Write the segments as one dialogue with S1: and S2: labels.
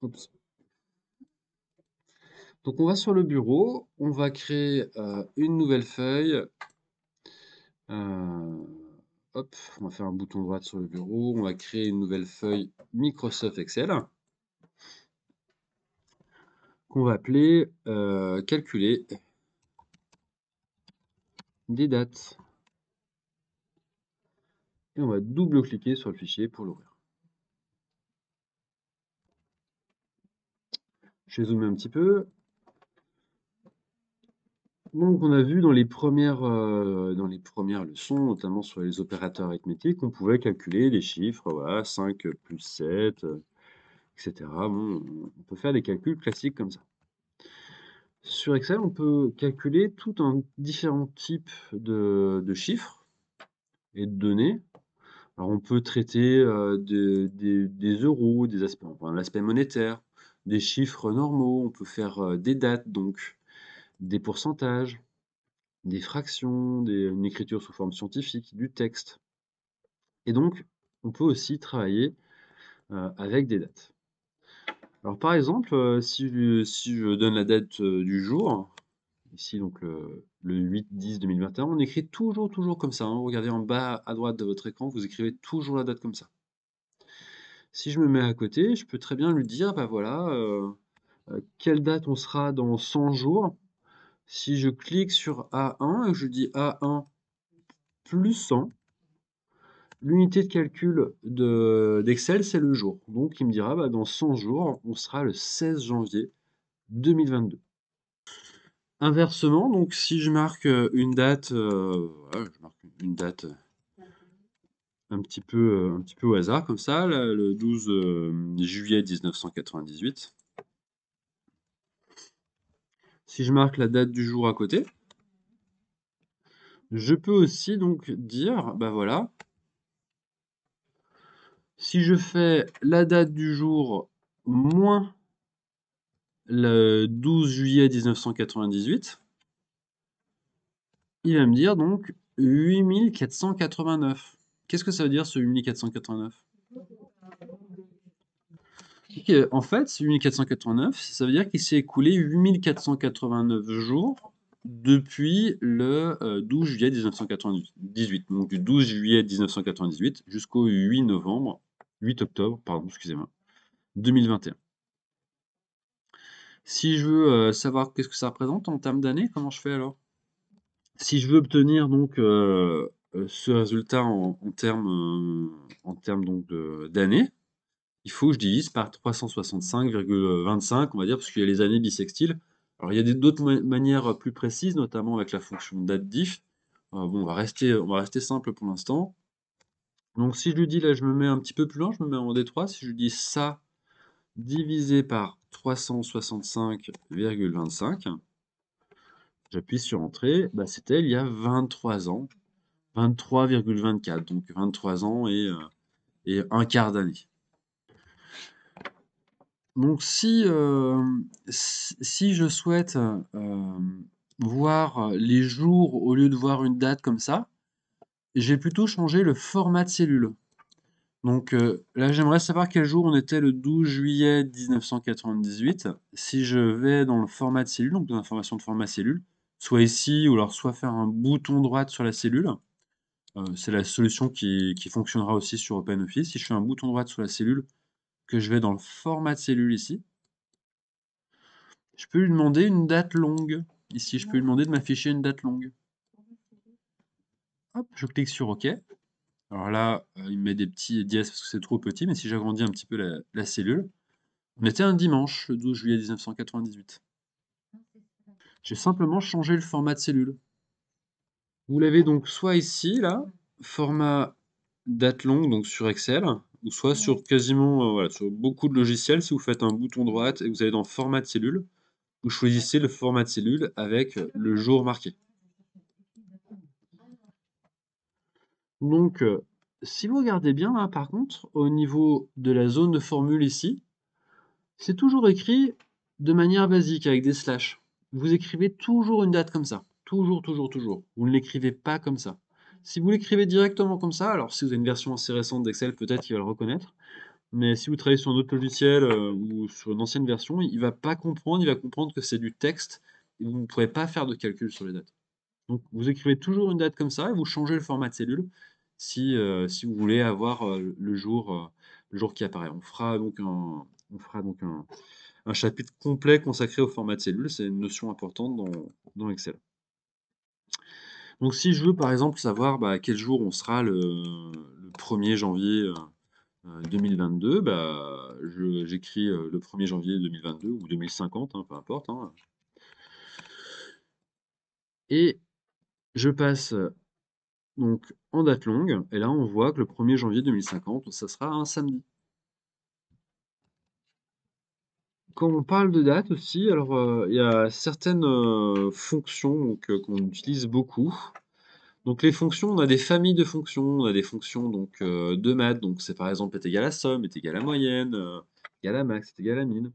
S1: Oups. Donc on va sur le bureau, on va créer une nouvelle feuille. euh, Hop, on va faire un bouton droit sur le bureau, on va créer une nouvelle feuille Microsoft Excel qu'on va appeler calculer des dates. Et on va double-cliquer sur le fichier pour l'ouvrir. Je vais zoomer un petit peu. Donc, on a vu dans les premières leçons, notamment sur les opérateurs arithmétiques, on pouvait calculer des chiffres, voilà, 5 plus 7, etc. Bon, on peut faire des calculs classiques comme ça. Sur Excel, on peut calculer tout un différents types de chiffres et de données. Alors, on peut traiter des euros, des aspects, enfin, l'aspect monétaire, des chiffres normaux, on peut faire des dates, donc des pourcentages, des fractions, une écriture sous forme scientifique, du texte. Et donc, on peut aussi travailler avec des dates. Alors, par exemple, si je donne la date du jour, ici donc le 8-10-2021, on écrit toujours comme ça, hein. Regardez en bas à droite de votre écran, vous écrivez toujours la date comme ça. Si je me mets à côté, je peux très bien lui dire, bah voilà, quelle date on sera dans 100 jours. Si je clique sur A1 et que je dis A1 plus 100, l'unité de calcul d'Excel, c'est le jour. Donc, il me dira, bah, dans 100 jours, on sera le 16 janvier 2022. Inversement, donc, si je marque une date, voilà, je marque une date un petit peu au hasard, comme ça, là, le 12 juillet 1998. Si je marque la date du jour à côté, je peux aussi donc dire, bah voilà, si je fais la date du jour moins le 12 juillet 1998, il va me dire donc 8489. Qu'est-ce que ça veut dire ce 8489? En fait, ce 8489, ça veut dire qu'il s'est écoulé 8489 jours depuis le 12 juillet 1998. Donc du 12 juillet 1998 jusqu'au 8 octobre, pardon, excusez-moi, 2021. Si je veux savoir qu'est-ce que ça représente en termes d'années, comment je fais alors? Si je veux obtenir donc ce résultat en termes donc d'années, il faut que je divise par 365,25, on va dire, parce qu'il y a les années bissextiles. Alors il y a d'autres manières plus précises, notamment avec la fonction datediff. Bon, on va rester simple pour l'instant. Donc si je lui dis, là je me mets un petit peu plus loin, je me mets en D3, si je lui dis ça divisé par 365,25, j'appuie sur Entrée, bah, c'était il y a 23 ans, 23,24, donc 23 ans et un quart d'année. Donc si je souhaite voir les jours au lieu de voir une date comme ça, j'ai plutôt changé le format de cellule. Donc là, j'aimerais savoir quel jour on était le 12 juillet 1998. Si je vais dans le format de cellule, donc dans l'information de format cellule, soit ici, ou alors soit faire un bouton droit sur la cellule. C'est la solution qui fonctionnera aussi sur OpenOffice. Si je fais un bouton droit sur la cellule, que je vais dans le format de cellule ici, je peux lui demander une date longue. Ici, je peux lui demander de m'afficher une date longue. Hop, je clique sur OK. Alors là, il me met des petits dièses parce que c'est trop petit, mais si j'agrandis un petit peu la cellule, on était un dimanche, le 12 juillet 1998. J'ai simplement changé le format de cellule. Vous l'avez donc soit ici, là, format date longue, donc sur Excel, ou soit sur quasiment, voilà, sur beaucoup de logiciels, si vous faites un bouton droite et que vous allez dans format de cellule, vous choisissez le format de cellule avec le jour marqué. Donc, si vous regardez bien, là, par contre, au niveau de la zone de formule ici, c'est toujours écrit de manière basique avec des slash. Vous écrivez toujours une date comme ça. Toujours. Vous ne l'écrivez pas comme ça. Si vous l'écrivez directement comme ça, alors si vous avez une version assez récente d'Excel, peut-être qu'il va le reconnaître. Mais si vous travaillez sur un autre logiciel ou sur une ancienne version, il va pas comprendre, il va comprendre que c'est du texte et vous ne pourrez pas faire de calcul sur les dates. Donc vous écrivez toujours une date comme ça et vous changez le format de cellule si vous voulez avoir le jour qui apparaît. On fera donc un chapitre complet consacré au format de cellule. C'est une notion importante dans Excel. Donc si je veux par exemple savoir quel jour on sera le 1er janvier 2022, j'écris le 1er janvier 2022 ou 2050, hein, peu importe, hein, et je passe donc en date longue, et là on voit que le 1er janvier 2050, ça sera un samedi. Quand on parle de date aussi, alors il y a certaines fonctions qu'on utilise beaucoup. Donc les fonctions, on a des familles de fonctions, on a des fonctions de maths, donc c'est par exemple est égal à somme, est égal à moyenne, égal à max, est égal à min.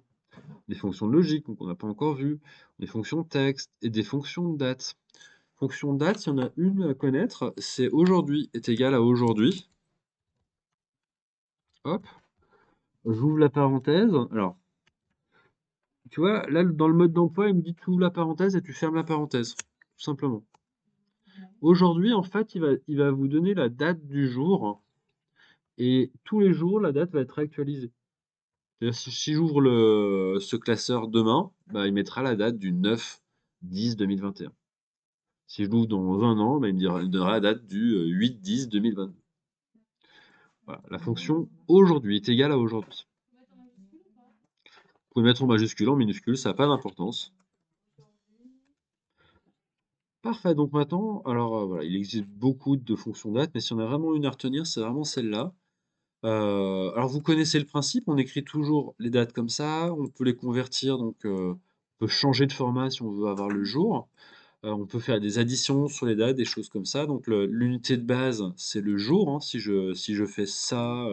S1: Des fonctions de logique, donc on n'a pas encore vu, des fonctions de texte et des fonctions de date. Fonction de date, il y en a une à connaître, c'est aujourd'hui est égal à aujourd'hui. Hop, j'ouvre la parenthèse. Alors, tu vois, là, dans le mode d'emploi, il me dit tu ouvres la parenthèse et tu fermes la parenthèse, tout simplement. Aujourd'hui, en fait, il va vous donner la date du jour et tous les jours, la date va être actualisée. C'est-à-dire, si j'ouvre ce classeur demain, il mettra la date du 9-10-2021. Si je l'ouvre dans un an, il me donnera la date du 8-10-2022. Voilà, la fonction aujourd'hui est égale à aujourd'hui. Vous pouvez mettre en majuscule, en minuscule, ça n'a pas d'importance. Parfait, donc maintenant, alors voilà, il existe beaucoup de fonctions date, mais si on a vraiment une à retenir, c'est vraiment celle-là. Alors vous connaissez le principe, on écrit toujours les dates comme ça, on peut les convertir, donc on peut changer de format si on veut avoir le jour. On peut faire des additions sur les dates, des choses comme ça. Donc l'unité de base, c'est le jour, hein. Si je fais ça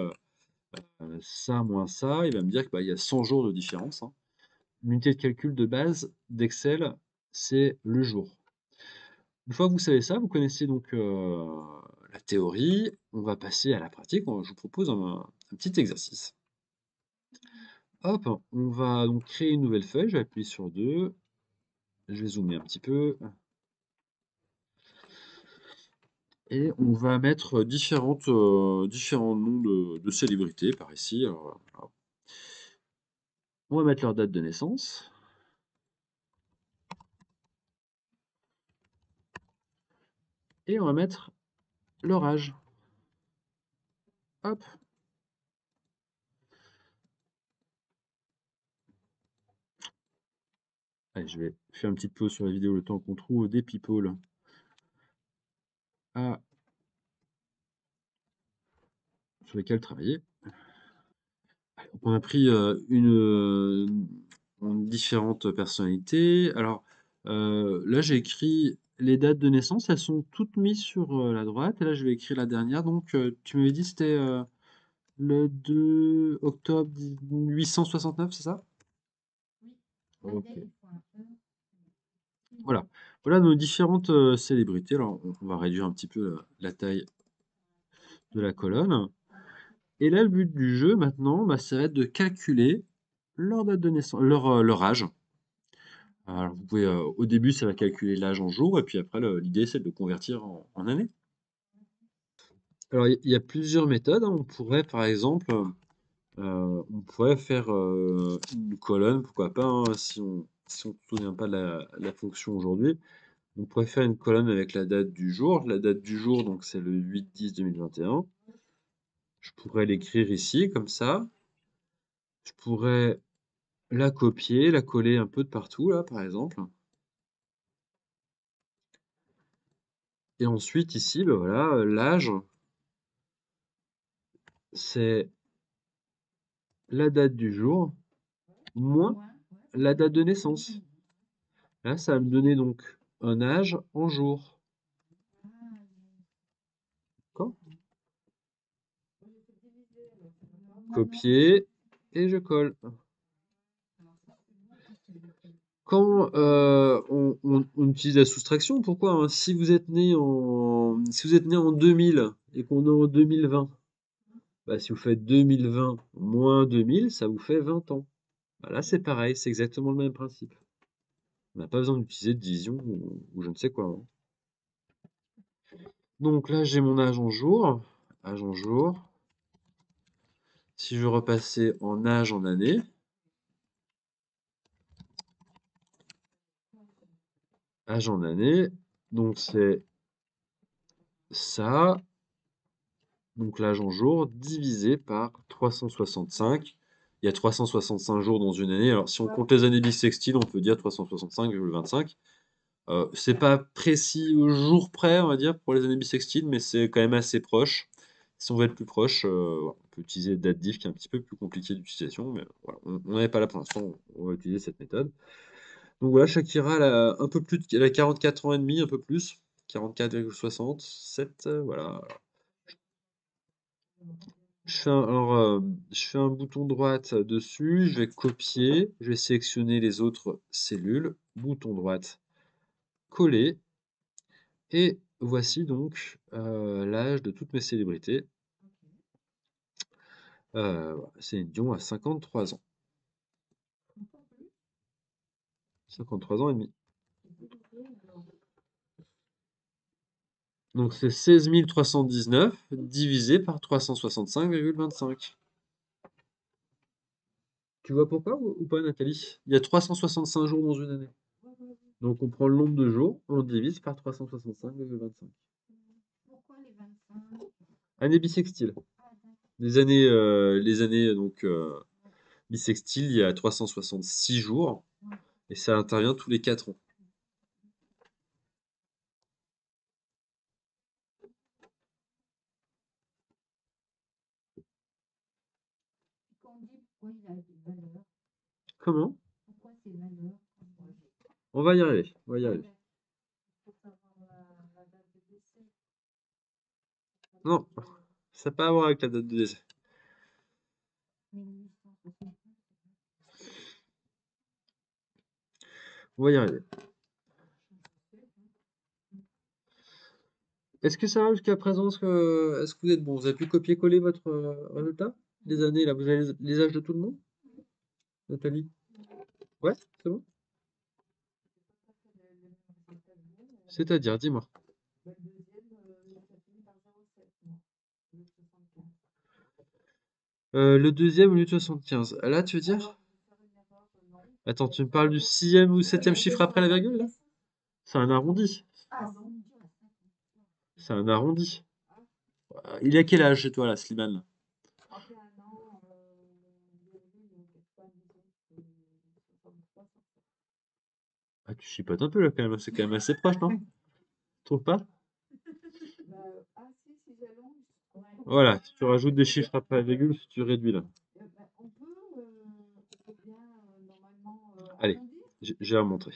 S1: moins ça, il va me dire qu'il y a 100 jours de différence, hein. L'unité de calcul de base d'Excel, c'est le jour. Une fois que vous savez ça, vous connaissez donc la théorie, on va passer à la pratique. Je vous propose un petit exercice. Hop, on va donc créer une nouvelle feuille, je vais appuyer sur 2, je vais zoomer un petit peu, et on va mettre différents noms de célébrités par ici. Alors, voilà. On va mettre leur date de naissance, et on va mettre leur âge. Hop. Allez, je vais faire une petite pause sur la vidéo le temps qu'on trouve des people à, sur lesquels travailler. Donc on a pris différentes personnalités. Alors là, j'ai écrit les dates de naissance, elles sont toutes mises sur la droite. Et là, je vais écrire la dernière. Donc, tu m'avais dit c'était le 2 octobre 1869, c'est ça? Ok. Voilà. Voilà nos différentes célébrités. Alors, on va réduire un petit peu la taille de la colonne. Et là, le but du jeu maintenant, ça va être de calculer leur date de naissance, leur âge. Alors, vous pouvez, au début, ça va calculer l'âge en jours, et puis après, l'idée, c'est de le convertir en années. Alors, il y a plusieurs méthodes, hein. On pourrait, par exemple, on pourrait faire une colonne, pourquoi pas, hein, si on ne se souvient pas de la fonction aujourd'hui. On pourrait faire une colonne avec la date du jour. La date du jour, donc, c'est le 8-10-2021. Je pourrais l'écrire ici, comme ça. Je pourrais la copier, la coller un peu de partout, là, par exemple. Et ensuite, ici, voilà, l'âge, c'est la date du jour moins la date de naissance. Là, ça va me donner donc un âge en jours. D'accord? Copier et je colle. Quand on utilise la soustraction, pourquoi, hein? Si vous êtes né en 2000 et qu'on est en 2020, Bah, si vous faites 2020 moins 2000, ça vous fait 20 ans. Bah, là, c'est pareil, c'est exactement le même principe. On n'a pas besoin d'utiliser de division ou je ne sais quoi, hein. Donc là, j'ai mon âge en jours. Âge en jours. Si je veux repasser en âge en année, âge en année, donc c'est ça, donc l'âge en jours, divisé par 365. Il y a 365 jours dans une année. Alors, si on compte les années bissextiles, on peut dire 365,25. C'est pas précis au jour près, on va dire, pour les années bissextiles, mais c'est quand même assez proche. Si on veut être plus proche, voilà, on peut utiliser date diff qui est un petit peu plus compliqué d'utilisation, mais voilà, on n'en est pas là pour l'instant, on va utiliser cette méthode. Donc voilà, Shakira, un peu plus, elle a 44 ans et demi, un peu plus, 44,67, voilà. Je fais un bouton droite dessus, je vais copier, je vais sélectionner les autres cellules, bouton droite, coller, et voici donc l'âge de toutes mes célébrités. Voilà, Céline Dion a 53 ans. 53 ans et demi. Donc c'est 16 319 divisé par 365,25. Tu vois pourquoi ou pas, Nathalie? Il y a 365 jours dans une année. Donc on prend le nombre de jours, on le divise par 365,25. Année bissextile. Les années donc bissextiles, il y a 366 jours et ça intervient tous les 4 ans. Comment? On va y arriver, on va y arriver. Non, ça n'a pas à voir avec la date de décès. On va y arriver. Est-ce que ça va jusqu'à présent? Est-ce que vous êtes bon? Vous avez pu copier-coller votre résultat? Les années, là, vous avez les âges de tout le monde? Nathalie? Ouais, c'est bon? C'est-à-dire, dis-moi. Le deuxième au lieu de 75. Là, tu veux dire? Attends, tu me parles du sixième ou septième chiffre après la virgule, là? C'est un arrondi. C'est un arrondi. Il a quel âge chez toi, là, Slimane, là? Ah, tu chipotes un peu, là, quand même. C'est quand même assez proche, non? Tu trouves pas? Voilà, si tu rajoutes des chiffres après la virgule, si tu réduis, là. Allez, j'ai à montrer.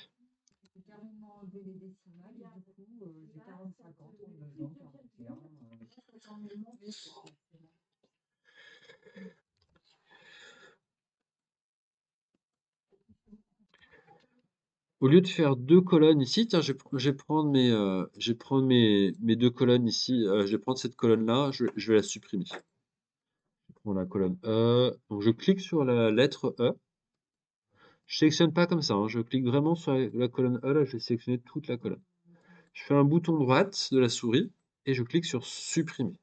S1: Au lieu de faire deux colonnes ici, tiens, je vais prendre mes deux colonnes ici. Je vais prendre cette colonne-là, je vais la supprimer. Je prends la colonne E. Donc je clique sur la lettre E. Je sélectionne pas comme ça, hein, je clique vraiment sur la colonne E. Là, je vais sélectionner toute la colonne. Je fais un bouton droite de la souris et je clique sur supprimer.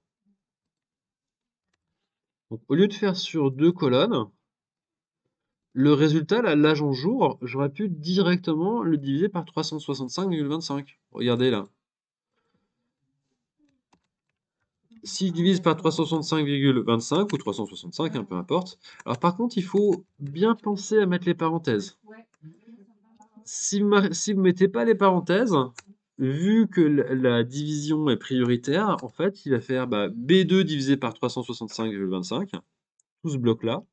S1: Donc au lieu de faire sur deux colonnes, le résultat, là, l'âge en jours, j'aurais pu directement le diviser par 365,25. Regardez là. Si je divise par 365,25 ou 365, hein, peu importe. Alors par contre, il faut bien penser à mettre les parenthèses. Si vous ne mettez pas les parenthèses, vu que la division est prioritaire, en fait, il va faire B2 divisé par 365,25, tout ce bloc-là.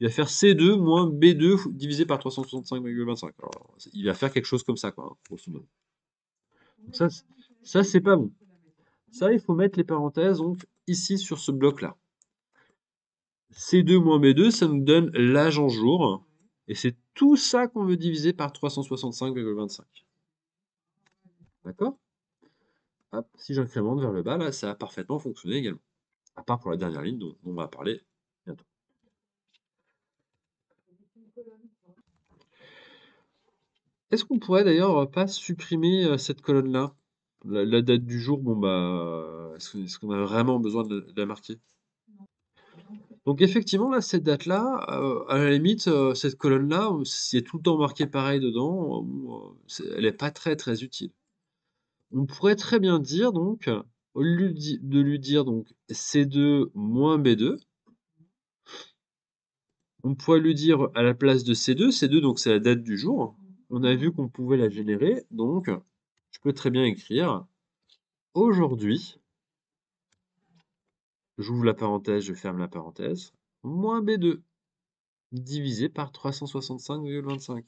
S1: Il va faire C2 moins B2 divisé par 365,25. Alors, il va faire quelque chose comme ça, quoi, hein, grosso modo. Donc ça c'est pas bon. Ça, il faut mettre les parenthèses donc ici sur ce bloc-là. C2 moins B2, ça nous donne l'âge en jours. Et c'est tout ça qu'on veut diviser par 365,25. D'accord? Hop, si j'incrémente vers le bas, là, ça a parfaitement fonctionné également. à part pour la dernière ligne dont on va parler bientôt. Est-ce qu'on pourrait d'ailleurs pas supprimer cette colonne-là? La date du jour, bon bah, est-ce qu'on a vraiment besoin de la marquer? Donc effectivement, là, cette date-là, à la limite, cette colonne-là, s'il y a tout le temps marqué pareil dedans, bon, elle est pas très, très utile. On pourrait très bien dire donc, au lieu de lui dire donc C2 moins B2, on pourrait lui dire à la place de C2 donc c'est la date du jour. On a vu qu'on pouvait la générer, donc je peux très bien écrire aujourd'hui, j'ouvre la parenthèse, je ferme la parenthèse, moins B2 divisé par 365,25.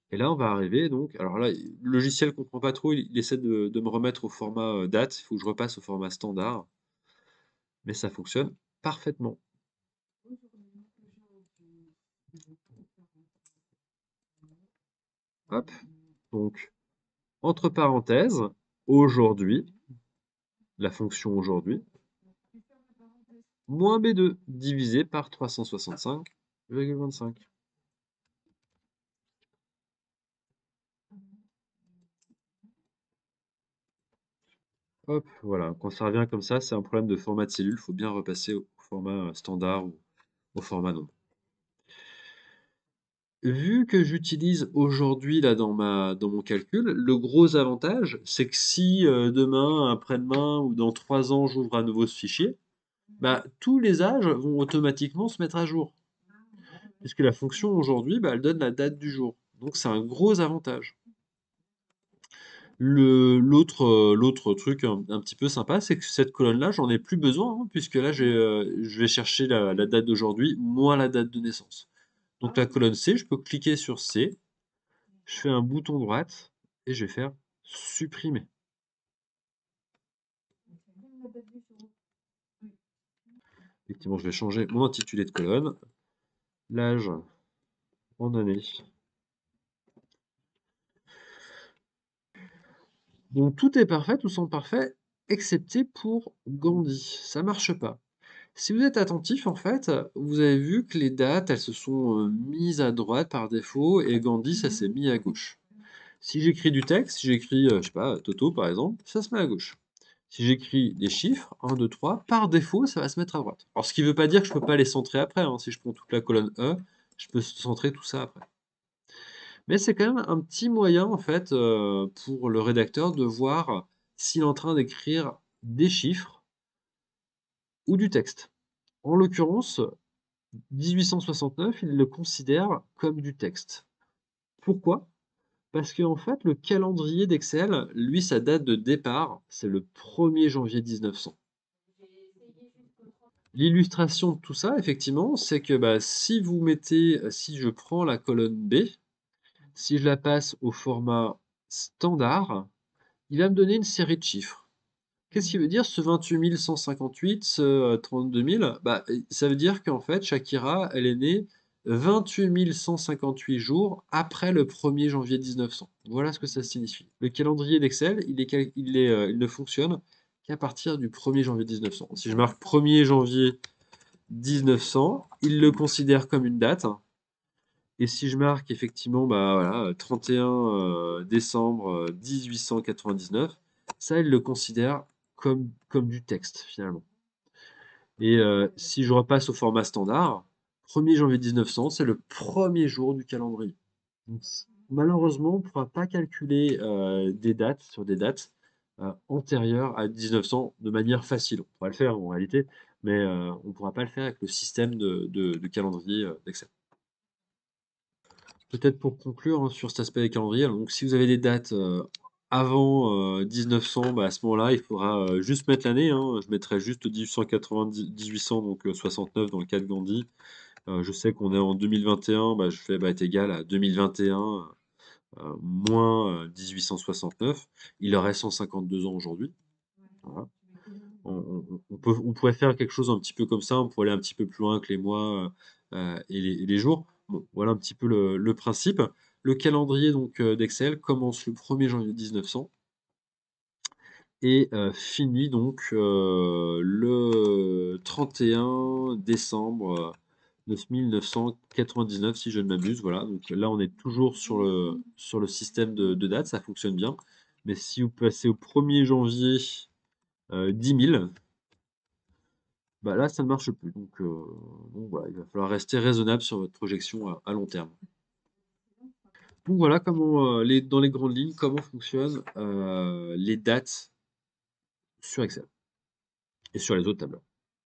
S1: Et là, on va arriver donc, alors là, le logiciel comprend pas trop, il essaie de me remettre au format date, il faut que je repasse au format standard, mais ça fonctionne parfaitement. Hop, donc entre parenthèses, aujourd'hui, la fonction aujourd'hui, moins B2 divisé par 365,25. Hop, voilà, quand ça revient comme ça, c'est un problème de format de cellule, il faut bien repasser au format standard ou au format nombre. Vu que j'utilise aujourd'hui là dans mon calcul, le gros avantage, c'est que si demain, après-demain ou dans 3 ans, j'ouvre à nouveau ce fichier, bah, tous les âges vont automatiquement se mettre à jour. Puisque la fonction aujourd'hui, bah, elle donne la date du jour. Donc c'est un gros avantage. L'autre truc un petit peu sympa, c'est que cette colonne-là, j'en ai plus besoin, hein, puisque là, je vais chercher la date d'aujourd'hui moins la date de naissance. Donc la colonne C, je peux cliquer sur C, je fais un bouton droite et je vais faire supprimer. Effectivement, je vais changer mon intitulé de colonne, l'âge en année. Donc tout est parfait, tout semble parfait, excepté pour Gandhi. Ça marche pas. Si vous êtes attentif, en fait, vous avez vu que les dates, elles se sont mises à droite par défaut et Gandhi, ça s'est mis à gauche. Si j'écris du texte, si j'écris, je sais pas, Toto par exemple, ça se met à gauche. Si j'écris des chiffres, 1, 2, 3, par défaut, ça va se mettre à droite. Alors, ce qui ne veut pas dire que je ne peux pas les centrer après, hein. Si je prends toute la colonne E, je peux centrer tout ça après. Mais c'est quand même un petit moyen, en fait, pour le rédacteur de voir s'il est en train d'écrire des chiffres ou du texte. En l'occurrence, 1869, il le considère comme du texte. Pourquoi? Parce qu'en fait, le calendrier d'Excel, lui, sa date de départ, c'est le 1er janvier 1900. L'illustration de tout ça, effectivement, c'est que bah, si vous mettez, si je prends la colonne B, si je la passe au format standard, il va me donner une série de chiffres. Qu'est-ce qui veut dire ce 28 158, ce 32 000? Bah, ça veut dire qu'en fait, Shakira, elle est née 28 158 jours après le 1er janvier 1900. Voilà ce que ça signifie. Le calendrier d'Excel, il ne fonctionne qu'à partir du 1er janvier 1900. Si je marque 1er janvier 1900, il le considère comme une date. Et si je marque effectivement bah, voilà, 31 décembre 1899, ça, il le considère comme du texte finalement. Et si je repasse au format standard, 1er janvier 1900, c'est le premier jour du calendrier. Donc, malheureusement, on ne pourra pas calculer des dates sur des dates antérieures à 1900 de manière facile. On pourra le faire en réalité, mais on ne pourra pas le faire avec le système de calendrier d'Excel. Peut-être pour conclure hein, sur cet aspect des calendriers, donc si vous avez des dates avant 1900, bah, à ce moment-là, il faudra juste mettre l'année, hein. Je mettrai juste 1890, 1800, donc 69 dans le cas de Gandhi. Je sais qu'on est en 2021, bah, je fais est égal à 2021 moins 1869. Il aurait 152 ans aujourd'hui. Voilà. On pourrait faire quelque chose un petit peu comme ça, on pourrait aller un petit peu plus loin que les mois et les jours. Bon, voilà un petit peu le principe. Le calendrier donc d'Excel commence le 1er janvier 1900 et finit donc le 31 décembre 1999, si je ne m'abuse. Voilà, donc là, on est toujours sur le système de date, ça fonctionne bien. Mais si vous passez au 1er janvier 10 000, bah là, ça ne marche plus. Donc voilà, il va falloir rester raisonnable sur votre projection à long terme. Donc voilà comment, dans les grandes lignes, comment fonctionnent les dates sur Excel et sur les autres tableaux.